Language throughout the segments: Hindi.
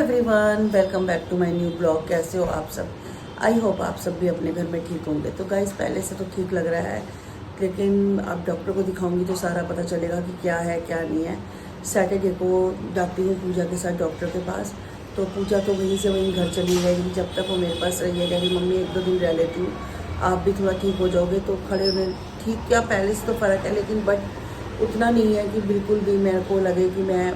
Everyone, welcome back to my new blog. कैसे हो आप सब? आई होप आप सब भी अपने घर में ठीक होंगे। तो गाइस, पहले से तो ठीक लग रहा है, लेकिन अब डॉक्टर को दिखाऊंगी तो सारा पता चलेगा कि क्या है क्या नहीं है। सैटरडे को जाती हूँ पूजा के साथ डॉक्टर के पास, तो पूजा तो वहीं से वहीं घर चली जाएगी। जब तक वो मेरे पास रही है, कह मम्मी 1-2 दिन रह लेती हूँ, आप भी थोड़ा ठीक हो जाओगे। तो खड़े होने ठीक, क्या पहले से तो फ़र्क है, लेकिन बट उतना नहीं है कि बिल्कुल भी मेरे को लगे कि मैं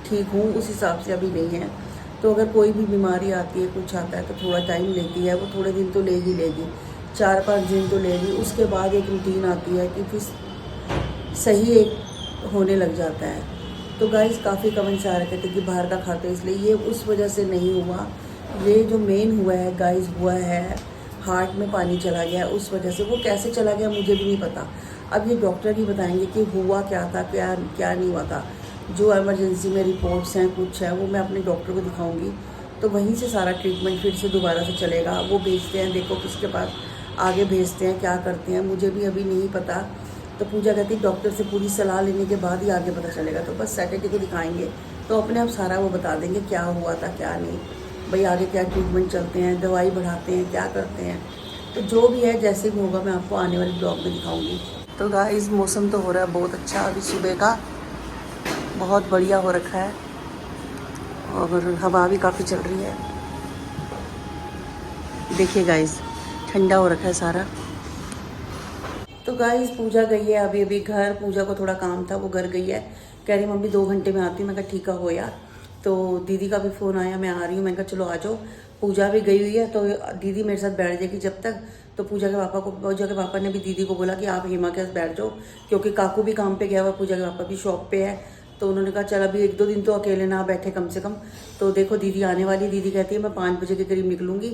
ठीक हूँ, उस हिसाब से अभी नहीं है। तो अगर कोई भी बीमारी आती है, कुछ आता है, तो थोड़ा टाइम लेती है। वो थोड़े दिन तो लेगी 4-5 दिन तो लेगी। उसके बाद एक रूटीन आती है कि फिर सही एक होने लग जाता है। तो गाइस, काफ़ी कमेंट्स आ रहे थे कि बाहर का खाते हैं, इसलिए ये उस वजह से नहीं हुआ। ये जो मेन हुआ है गाइस, हुआ है हार्ट में पानी चला गया, उस वजह से। वो कैसे चला गया मुझे भी नहीं पता। अब ये डॉक्टर ही बताएंगे कि हुआ क्या था, क्या क्या नहीं हुआ था। जो इमरजेंसी में रिपोर्ट्स हैं, कुछ है, वो मैं अपने डॉक्टर को दिखाऊंगी, तो वहीं से सारा ट्रीटमेंट फिर से दोबारा से चलेगा। वो भेजते हैं, देखो किसके पास आगे भेजते हैं, क्या करते हैं, मुझे भी अभी नहीं पता। तो पूजा कहती है डॉक्टर से पूरी सलाह लेने के बाद ही आगे पता चलेगा। तो बस सैटरडे को दिखाएंगे, तो अपने आप सारा वो बता देंगे क्या हुआ था क्या नहीं, भाई आगे क्या ट्रीटमेंट चलते हैं, दवाई बढ़ाते हैं, क्या करते हैं। तो जो भी है, जैसे भी होगा, मैं आपको आने वाले ब्लॉग में दिखाऊंगी। तो गाइस, मौसम तो हो रहा है बहुत अच्छा, अभी सुबह का बहुत बढ़िया हो रखा है, और हवा भी काफ़ी चल रही है। देखिए गाइस, ठंडा हो रखा है सारा। तो गाइस, पूजा गई है अभी अभी घर। पूजा को थोड़ा काम था, वो घर गई है। कह रही मम्मी 2 घंटे में आती हूँ। मैं कहा ठीक है, हो यार। तो दीदी का भी फ़ोन आया, मैं आ रही हूँ। मैं कहा चलो आ जाओ। पूजा भी गई हुई है, तो दीदी मेरे साथ बैठ जाएगी जब तक। तो पूजा के पापा ने भी दीदी को बोला कि आप हेमा के साथ बैठ जाओ, क्योंकि काकू भी काम पे गया हुआ, पूजा के पापा भी शॉप पे है। तो उन्होंने कहा चल अभी 1-2 दिन तो अकेले ना बैठे कम से कम। तो देखो दीदी आने वाली। दीदी कहती है मैं 5 बजे के करीब निकलूँगी।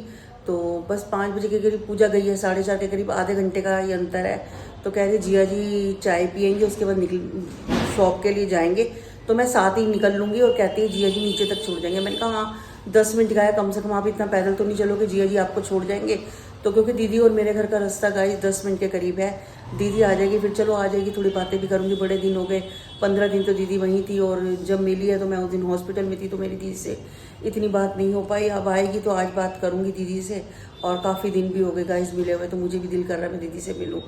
तो बस 5 बजे के करीब पूजा गई है, 4:30 के करीब, आधे घंटे का ही अंतर है। तो कह रही जिया जी चाय पियेंगे, उसके बाद निकल शॉप के लिए जाएंगे। तो मैं साथ ही निकल लूँगी। और कहती है जिया जी नीचे तक छोड़ जाएंगे। मैंने कहा हाँ, 10 मिनट का है कम से कम, आप इतना पैदल तो नहीं चलोगे, जिया जी आपको छोड़ जाएंगे। तो क्योंकि दीदी और मेरे घर का रास्ता गाइस 10 मिनट के करीब है। दीदी आ जाएगी, फिर चलो आ जाएगी, थोड़ी बातें भी करूँगी। बड़े दिन हो गए, 15 दिन तो दीदी वहीं थी, और जब मिली है तो मैं उस दिन हॉस्पिटल में थी, तो मेरी दीदी से इतनी बात नहीं हो पाई। अब आएगी तो आज बात करूँगी दीदी से। और काफ़ी दिन भी हो गए गाइस मिले हुए, तो मुझे भी दिल कर रहा है मैं दीदी से मिलूँ।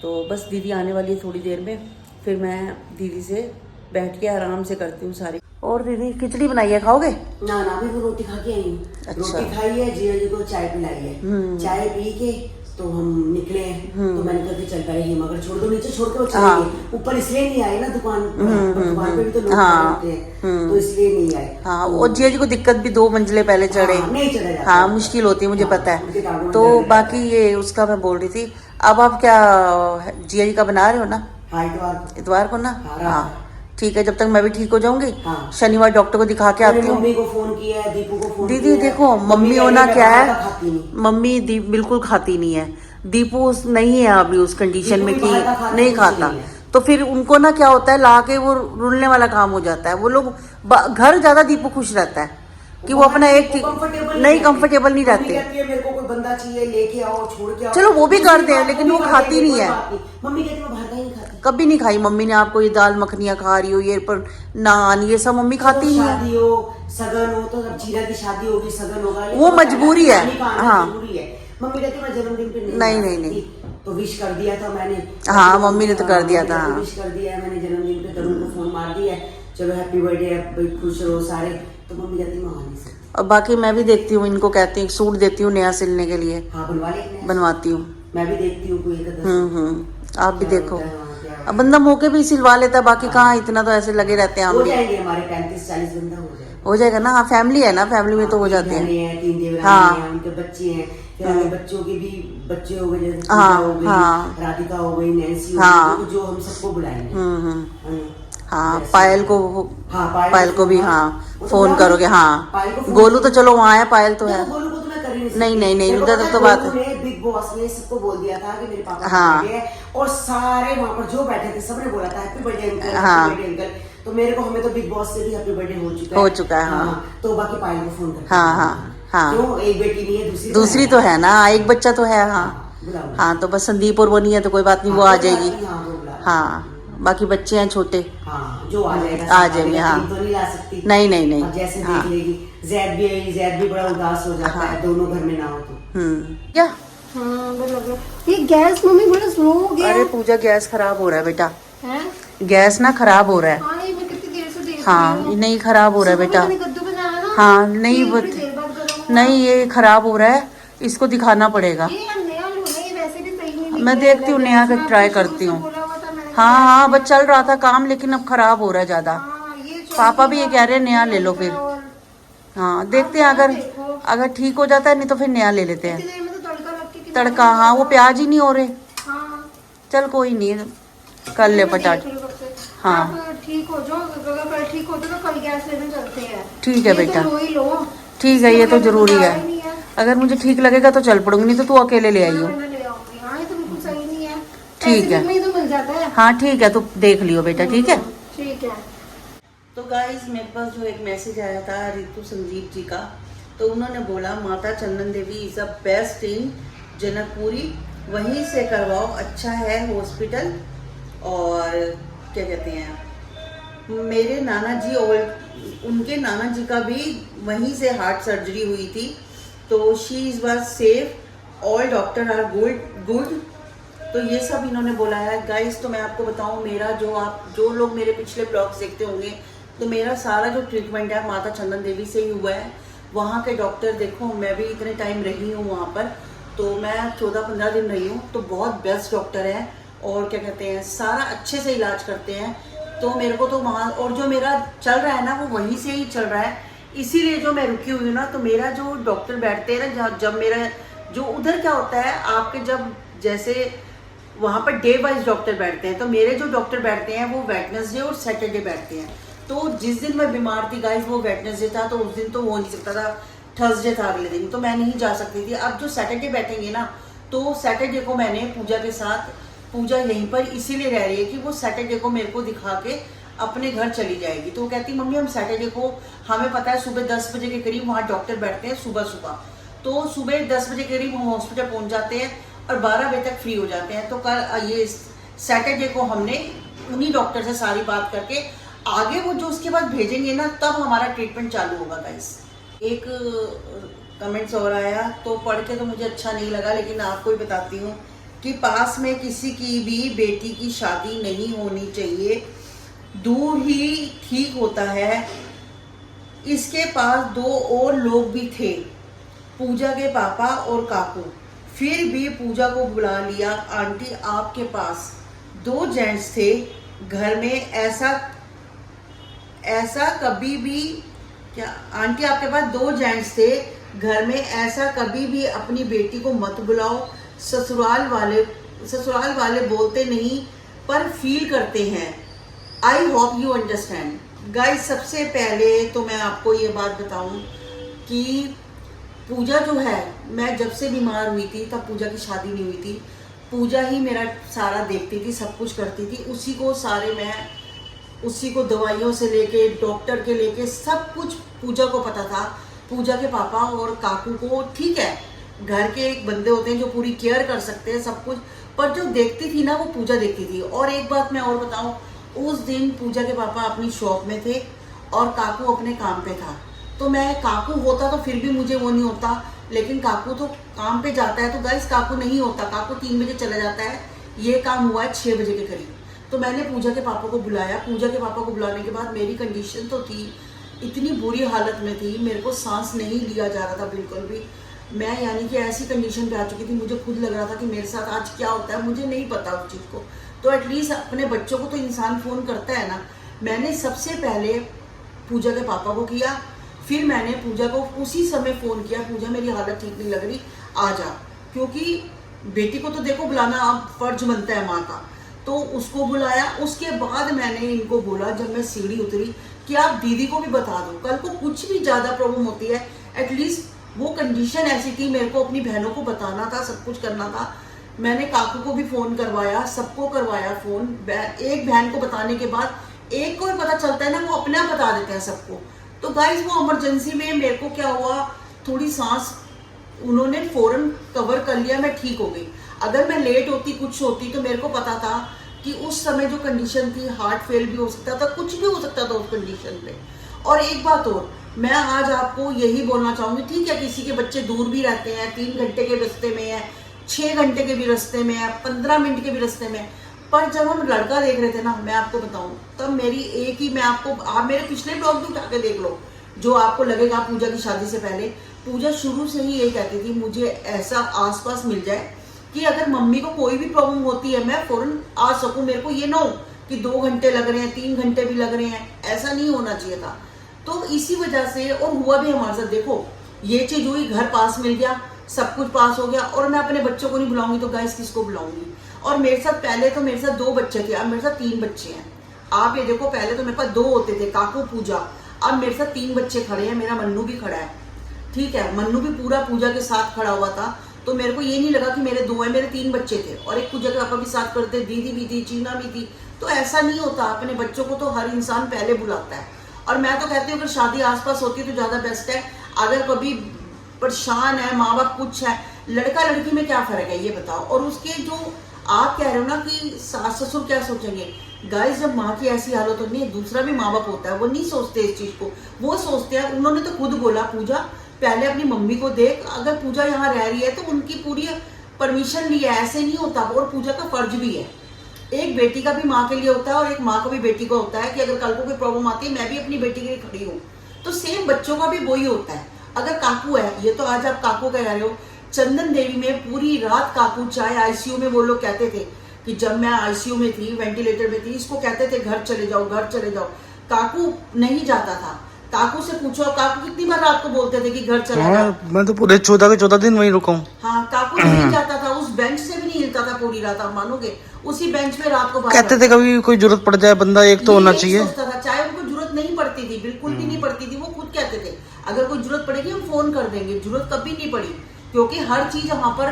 तो बस दीदी आने वाली है थोड़ी देर में, फिर मैं दीदी से बैठ के आराम से करती हूँ सारी। और दीदी खिचड़ी बनाई है, खाओगे? ना ना, अभी वो रोटी खा के आई हूँ। अच्छा। रोटी खाई है, जिया जी को चाय पिलाई है। चाय पी के तो हम निकले हैं। तो मैंने कहा कि चल पहले हेमा को छोड़ दो, नीचे छोड़ के वो चलेंगे। ऊपर इसलिए नहीं आए ना, दुकान पे भी तो लोग होते हैं, तो इसलिए नहीं आए। हाँ, और जिया जी को दिक्कत भी 2 मंजिले पहले चढ़े, नहीं चढ़ा जाता। हाँ मुश्किल होती है, मुझे पता है। तो बाकी ये उसका मैं बोल रही थी, अब आप क्या जिया जी का बना रहे हो ना? हाँ, इतवार को ना। हाँ ठीक है, जब तक मैं भी ठीक हो जाऊंगी। हाँ। शनिवार डॉक्टर को दिखा के आती हूँ। मम्मी को फोन किया है, दीपू को फोन दीदी किया है। देखो, मम्मी होना क्या है, खाती मम्मी बिल्कुल खाती नहीं है। दीपू नहीं है अभी उस कंडीशन में कि नहीं खाता। तो फिर उनको ना क्या होता है, ला के वो रुलने वाला काम हो जाता है। वो लोग घर ज्यादा दीपू खुश रहता है कि वो अपना एक नहीं कंफर्टेबल नहीं रहते। मेरे को कोई बंदा चाहिए, लेके आओ, छोड़ के आओ। चलो वो भी करते हैं, लेकिन वो खाती नहीं है। मम्मी कहती मैं बाहर का ही नहीं खाती। कभी नहीं खाई मम्मी ने। आपको ये दाल मखनियाँ खा रही हो, ये पर नान, ये सब मम्मी खाती नहीं है। शादी हो, सगन हो, तो अब जीरा की शादी होगी, सगन होगा, वो मजबूरी है। हाँ, मम्मी कहती मैं जन्मदिन पे नहीं तो विश कर दिया था मैंने। हाँ, मम्मी ने तो कर दिया था। विश कर दिया है मैंने जन्मदिन पे, तरुण को फोन मार दिया, चलो हैप्पी बर्थडे, खुश रहो सारे। तो मम्मी कहती मैं आ नहीं सकती। और बाकी मैं भी देखती हूँ, इनको कहती हूँ सूट देती हूँ नया सिलने के लिए। हाँ, बनवाती हूँ। मैं भी देखती हूँ कोई। आप भी देखो। अब बंदा मौके भी सिलवा लेता है, बाकी कहाँ इतना तो ऐसे लगे रहते हैं। हम हो भी जाएंगे, हमारे 35-40 बंदा हो जाएगा ना। हाँ, फैमिली है ना, फैमिली में तो हो जाते हैं। 3 देवरानी हैं, उनके बच्चे हैं, फिर आगे बच्चों के भी बच्चे हो गए, जैसे पूजा हो गई, राधिका हो गई, नैन्सी हो गई, जो हम सबको बुलाएंगे। हाँ, पायल को भी हाँ फोन करोगे। हाँ, गोलू तो चलो वहाँ है, पायल तो है। गोलू को तो मैं कर ही नहीं उधर तो बात है। बिग बॉस ने सबको बोल दिया था कि मेरे पापा का बर्थडे है, और सारे वहाँ पर जो बैठे थे सबने बोला था happy birthday uncle, happy birthday uncle. तो मेरे को, हमें तो बिग बॉस से भी हैप्पी बर्थडे हो चुका है। हाँ, तो बाकी पायल को फोन कर। हाँ, क्यों, एक बेटी नहीं है, दूसरी तो है ना, एक बच्चा तो है। हाँ, तो बस संदीप और वो नहीं है तो कोई बात नहीं, वो आ जाएगी। हाँ, बाकी बच्चे हैं छोटे। हाँ जो आ जाएगा आ जाएंगे, हाँ। तो नहीं ला सकती। नहीं नहीं नहीं। अब जैसे हाँ। देख लेगी, जैद भी आई, जैद भी बड़ा उदास हो जाता है, दोनों घर में ना हो तो। क्या? हाँ बराबर। ये गैस मम्मी बड़ा स्लो हो गया। अरे पूजा गैस खराब हो रहा है बेटा, हैं? गैस ना खराब हो रहा है। हाँ ये मैं कितनी देर से देख रही हाँ हूँ। नहीं खराब हो रहा है सुबह बेटा। मैंने कद्दू बनाया ना। हाँ नहीं ये वो थोड़ी देर बाद गरम हुआ। नहीं ये खराब हो रहा है, इसको दिखाना पड़ेगा। ये नया लूना, ये वैसे भी सही नहीं निकला मैं है। देखती हूँ नया का मैं ट्राई आपको शुरू करती से हूँ। बोला हुआ था, मैंने हाँ कहा हाँ बस चल रहा था काम, लेकिन अब खराब हो रहा है ज्यादा। हाँ, ये पापा भी ये चलेगा, कह रहे हैं नया ले लो फिर। और हाँ देखते हैं, अगर अगर ठीक हो जाता है, नहीं तो फिर नया ले लेते इतनी हैं। देर में तो तड़का लग के कितना तड़का, हाँ वो प्याज ही नहीं हो रहे। हाँ चल कोई नहीं, कर ले पटाट। हाँ। हाँ ठीक हो जाओ, अगर कल ठीक हो जाए तो कल गैस लेने चलते हैं। ठीक है ये बेटा। तो लो ही लो। ठीक है, ये तो जरूरी है। है। अगर मुझे ठीक लगेगा तो चल पड़ूंगी, नहीं तो तू अकेले ले आई हो। मैं ले आऊंगी। हाँ ये तो बिल्कुल सही नहीं है। ठीक ऐसे है। दिन में ही तो मिल जाता है। हाँ ठीक है, तू देख लियो बेटा, ठीक है। ठीक है। तो गाइस मेरे पास जो एक मैसेज आया था रितु संजीव जी का, तो उन्होंने बोला Mata Chandan Devi is a best in Janakpuri, वहीं से करवाओ, अच्छा है हॉस्पिटल। और क्या कहते हैं, मेरे नाना जी और उनके नाना जी का भी वहीं से हार्ट सर्जरी हुई थी, तो she is was safe, all doctor R good. तो ये सब इन्होंने बोला है गाइस। तो मैं आपको बताऊं, मेरा जो लोग मेरे पिछले ब्लॉग्स देखते होंगे, तो मेरा सारा जो ट्रीटमेंट है माता चंदन देवी से ही हुआ है। वहाँ के डॉक्टर देखो, मैं भी इतने टाइम रही हूँ वहाँ पर, तो मैं 14-15 दिन रही हूँ, तो बहुत बेस्ट डॉक्टर है और क्या कहते हैं सारा अच्छे से इलाज करते हैं। तो मेरे को तो वहाँ, और जो मेरा चल रहा है ना वो वहीं से ही चल रहा है, इसीलिए जो मैं रुकी हुई हूँ ना, तो मेरा जो डॉक्टर बैठते हैं ना, जब मेरा जो उधर क्या होता है आपके, जब जैसे वहाँ पर डे वाइज डॉक्टर बैठते हैं, तो मेरे जो डॉक्टर बैठते हैं वो वेडनेसडे और सैटरडे बैठते हैं। तो जिस दिन मैं बीमार थी गाइस वो वेडनेसडे था, तो उस दिन तो हो नहीं सकता था, थर्सडे था अगले दिन, तो मैं नहीं जा सकती थी। अब जो सैटरडे बैठेंगे ना, तो सैटरडे को मैंने पूजा के साथ, पूजा यहीं पर इसीलिए रह रही है कि वो सैटरडे को मेरे को दिखा के अपने घर चली जाएगी। तो वो कहती मम्मी हम सैटरडे को, हमें पता है सुबह 10 बजे के करीब वहाँ डॉक्टर बैठते हैं सुबह, तो सुबह 10 बजे के करीब हम हॉस्पिटल पहुँच जाते हैं और 12 बजे तक फ्री हो जाते हैं। तो कल ये सैटरडे को हमने उन्हीं डॉक्टर से सारी बात करके आगे वो जो उसके बाद भेजेंगे ना, तब हमारा ट्रीटमेंट चालू होगा गाइस। एक कमेंट्स और आया तो पढ़ के तो मुझे अच्छा नहीं लगा, लेकिन आपको ही बताती हूँ कि पास में किसी की भी बेटी की शादी नहीं होनी चाहिए, दूर ही ठीक होता है। इसके पास 2 और लोग भी थे, पूजा के पापा और काकू, फिर भी पूजा को बुला लिया। आंटी आपके पास 2 जेंट्स थे घर में, ऐसा कभी भी क्या आंटी आपके पास 2 जेंट्स थे घर में, ऐसा कभी भी अपनी बेटी को मत बुलाओ। ससुराल वाले बोलते नहीं पर फील करते हैं। I hope you understand guys. सबसे पहले तो मैं आपको ये बात बताऊं कि पूजा जो है, मैं जब से बीमार हुई थी तब पूजा की शादी नहीं हुई थी, पूजा ही मेरा सारा देखती थी, सब कुछ करती थी, उसी को दवाइयों से लेके डॉक्टर के लेके सब कुछ पूजा को पता था। पूजा के पापा और काकू को, ठीक है घर के एक बंदे होते हैं जो पूरी केयर कर सकते हैं सब कुछ, पर जो देखती थी ना वो पूजा देखती थी। और एक बात मैं और बताऊं, उस दिन पूजा के पापा अपनी शॉप में थे और काकू अपने काम पे था। तो मैं, काकू होता तो फिर भी मुझे वो नहीं होता, लेकिन काकू तो काम पे जाता है, तो गाइस काकू नहीं होता, काकू 3 बजे चला जाता है। ये काम हुआ है 6 बजे के करीब। तो मैंने पूजा के पापा को बुलाया। पूजा के पापा को बुलाने के बाद मेरी कंडीशन तो थी, इतनी बुरी हालत में थी, मेरे को सांस नहीं लिया जा रहा था बिल्कुल भी। मैं यानी कि ऐसी कंडीशन पे आ चुकी थी, मुझे खुद लग रहा था कि मेरे साथ आज क्या होता है, मुझे नहीं पता उस चीज़ को। तो एटलीस्ट अपने बच्चों को तो इंसान फ़ोन करता है ना। मैंने सबसे पहले पूजा के पापा को किया, फिर मैंने पूजा को उसी समय फ़ोन किया, पूजा मेरी हालत ठीक नहीं लग रही, आ जा। क्योंकि बेटी को तो देखो बुलाना अब फर्ज बनता है माँ का, तो उसको बुलाया। उसके बाद मैंने इनको बोला, जब मैं सीढ़ी उतरी, कि आप दीदी को भी बता दो, कल को कुछ भी ज़्यादा प्रॉब्लम होती है। एटलीस्ट वो कंडीशन ऐसी थी, मेरे को अपनी बहनों को बताना था, सब कुछ करना था। मैंने काकू को भी फ़ोन करवाया, सबको करवाया फ़ोन। एक बहन को बताने के बाद एक को भी पता चलता है ना, वो अपने आप बता देते हैं सबको। तो गाइस वो इमरजेंसी में मेरे को क्या हुआ, थोड़ी सांस उन्होंने फ़ौरन कवर कर लिया, मैं ठीक हो गई। अगर मैं लेट होती, कुछ होती, तो मेरे को पता था कि उस समय जो कंडीशन थी, हार्ट फेल भी हो सकता था, कुछ भी हो सकता था उस कंडीशन पे। और एक बात और, मैं आज आपको यही बोलना चाहूंगी, ठीक है किसी के बच्चे दूर भी रहते हैं, 3 घंटे के रास्ते में है, 6 घंटे के भी रास्ते में है, 15 मिनट के भी रास्ते में, पर जब हम लड़का देख रहे थे ना, मैं आपको बताऊं, तब मेरी एक ही, मैं आपको, आप मेरे पिछले ब्लॉग भी उठा के देख लो, जो आपको लगेगा पूजा की शादी से पहले, पूजा शुरू से ही यही कहती थी मुझे ऐसा आसपास मिल जाए कि अगर मम्मी को कोई भी प्रॉब्लम होती है मैं फौरन आ सकूं, मेरे को ये ना हो कि 2 घंटे लग रहे हैं, 3 घंटे भी लग रहे हैं, ऐसा नहीं होना चाहिए था। तो इसी वजह से, और हुआ भी हमारे साथ, देखो ये चीज हुई, घर पास मिल गया, सब कुछ पास हो गया, और मैं अपने बच्चों को नहीं बुलाऊंगी तो गाइस किसको बुलाऊंगी। और मेरे साथ पहले तो मेरे साथ 2 बच्चे थे, अब मेरे साथ 3 बच्चे हैं। आप ये देखो, पहले तो मेरे पास 2 होते थे, काकू पूजा, अब मेरे साथ 3 बच्चे खड़े हैं, मेरा मन्नू भी खड़ा है, ठीक है, मन्नू भी पूरा पूजा के साथ खड़ा हुआ था। तो मेरे को ये नहीं लगा कि मेरे 2 हैं, मेरे 3 बच्चे थे, और एक पूजा के पापा भी साथ करते, दीदी भी थी, चीना भी थी। तो ऐसा नहीं होता, अपने बच्चों को तो हर इंसान पहले बुलाता है। और मैं तो कहती हूँ अगर शादी आसपास होती है तो ज्यादा बेस्ट है। अगर कभी परेशान है, माँ बाप कुछ है, लड़का लड़की में क्या फर्क है ये बताओ। और उसके जो आप कह रहे हो ना कि सास ससुर क्या सोचेंगे, गाइस जब माँ की ऐसी हालत होती है, दूसरा भी माँ बाप होता है, वो नहीं सोचते इस चीज को, वो सोचते हैं, उन्होंने तो खुद बोला पूजा पहले अपनी मम्मी को देख, अगर पूजा यहाँ रह रही है तो उनकी पूरी परमिशन ली है, ऐसे नहीं होता। और पूजा का फर्ज भी है, एक बेटी का भी माँ के लिए होता है और एक माँ का भी बेटी को होता है कि अगर कल को कोई प्रॉब्लम आती है, मैं भी अपनी बेटी के लिए खड़ी हूँ, तो सेम बच्चों का भी वही होता है। अगर काकू है, ये तो आज आप काकू कह रहे हो, चंदन देवी में पूरी रात काकू, चाहे आईसीयू में, वो लोग कहते थे कि जब मैं आईसीयू में थी, वेंटिलेटर में थी, इसको कहते थे घर चले जाओ, घर चले जाओ, काकू नहीं जाता था। काकू से पूछो, काकू कितनी बार रात को बोलते थे कि घर चला जाओ। मैं तो पूरे 14 के 14 दिन वहीं रुका हूँ। हाँ, काकू नहीं जाता था, उस बेंच से भी नहीं हिलता था पूरी रात, आप मानोगे, उसी बेंच पे रात को कहते थे कभी कोई जरूरत पड़ जाए बंदा एक तो होना चाहिए। सोचता था, चाहे उनको जरूरत नहीं पड़ती थी, बिल्कुल भी नहीं पड़ती थी, वो खुद कहते थे अगर कोई जरूरत पड़ेगी हम फोन कर देंगे। जरूरत कभी नहीं पड़ी, क्योंकि हर चीज वहां पर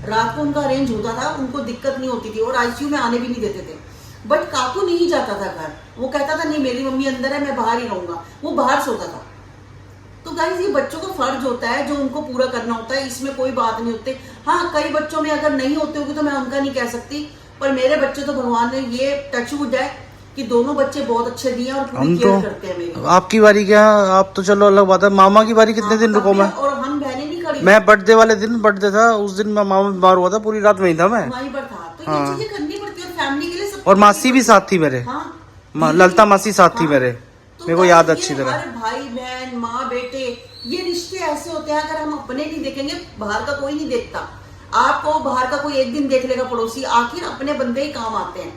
रात को उनका अरेंज होता था, उनको दिक्कत नहीं होती थी, और आईसीयू में आने भी नहीं देते थे। बट काकू नहीं जाता था घर, वो कहता था नहीं मेरी मम्मी अंदर है, मैं बाहर ही रहूंगा, वो बाहर सोता था। तो गाइस ये बच्चों का फर्ज होता है जो उनको पूरा करना होता है, इसमें कोई बात नहीं होती। हाँ, कई बच्चों में अगर नहीं होते होगी तो मैं उनका नहीं कह सकती, पर मेरे बच्चे तो भगवान ने ये टचवुड है कि दोनों बच्चे बहुत अच्छे दिए और पूरी केयर करते हैं मेरी। आपकी बारी क्या, आप तो चलो अलग बात है, मामा की बारी कितने दिन रुको मैं? और हम बहनें नहीं खड़ी, मैं बर्थडे वाले दिन, बर्थडे था उस दिन, मैं मामा बीमार हुआ था, पूरी रात वहीं था मैं, वहीं पर था। तो ये चीजें करनी पड़ती है, और फैमिली के लिए सब। और मासी भी साथ थी मेरे, ललता मासी साथ थी मेरे, मेरे को याद अच्छी तरह। हर भाई बहन, माँ बेटे, ये रिश्ते ऐसे होते हैं, अगर हम अपने नहीं देखेंगे, बाहर का कोई नहीं देखता। आपको बाहर का कोई एक दिन देख लेगा पड़ोसी, आखिर अपने बंदे ही काम आते हैं।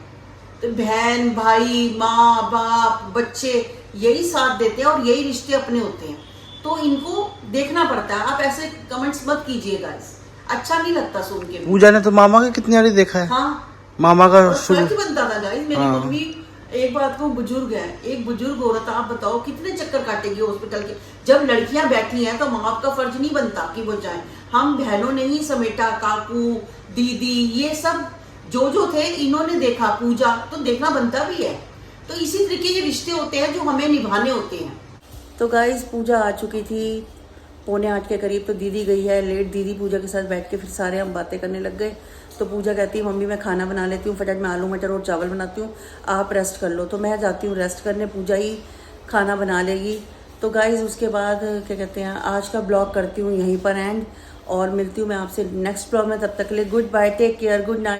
तो बहन भाई, माँ बाप, बच्चे, यही साथ देते हैं और यही रिश्ते अपने होते हैं, तो इनको देखना पड़ता है। आप ऐसे कमेंट्स मत कीजिए गाइस, अच्छा नहीं लगता सुन के। पूजा ने तो मामा के कितनी बारी देखा है। हाँ, मामा का फर्ज बनता था गाइस। मेरी मम्मी, एक बात को, बुजुर्ग है, एक बुजुर्ग औरत, आप बताओ कितने चक्कर काटेगी हॉस्पिटल के। जब लड़कियां बैठी हैं तो माँ बाप का फर्ज नहीं बनता कि वो जाए। हम बहनों ने ही समेटा, काकू, दीदी, ये सब जो थे, इन्होंने देखा पूजा, तो देखना बनता भी है। तो इसी तरीके के रिश्ते होते हैं जो हमें निभाने होते हैं। तो गाइस पूजा आ चुकी थी 7:45 के करीब, तो दीदी गई है लेट। दीदी पूजा के साथ बैठ के फिर सारे हम बातें करने लग गए। तो पूजा कहती है मम्मी मैं खाना बना लेती हूँ, फटाफट मैं आलू मटर और चावल बनाती हूँ, आप रेस्ट कर लो। तो मैं जाती हूँ रेस्ट करने, पूजा ही खाना बना लेगी। तो गाइज उसके बाद क्या कहते हैं, आज का ब्लॉग करती हूँ यहीं पर एंड, और मिलती हूँ मैं आपसे नेक्स्ट ब्लॉग में। तब तक के लिए goodbye, take care, good night.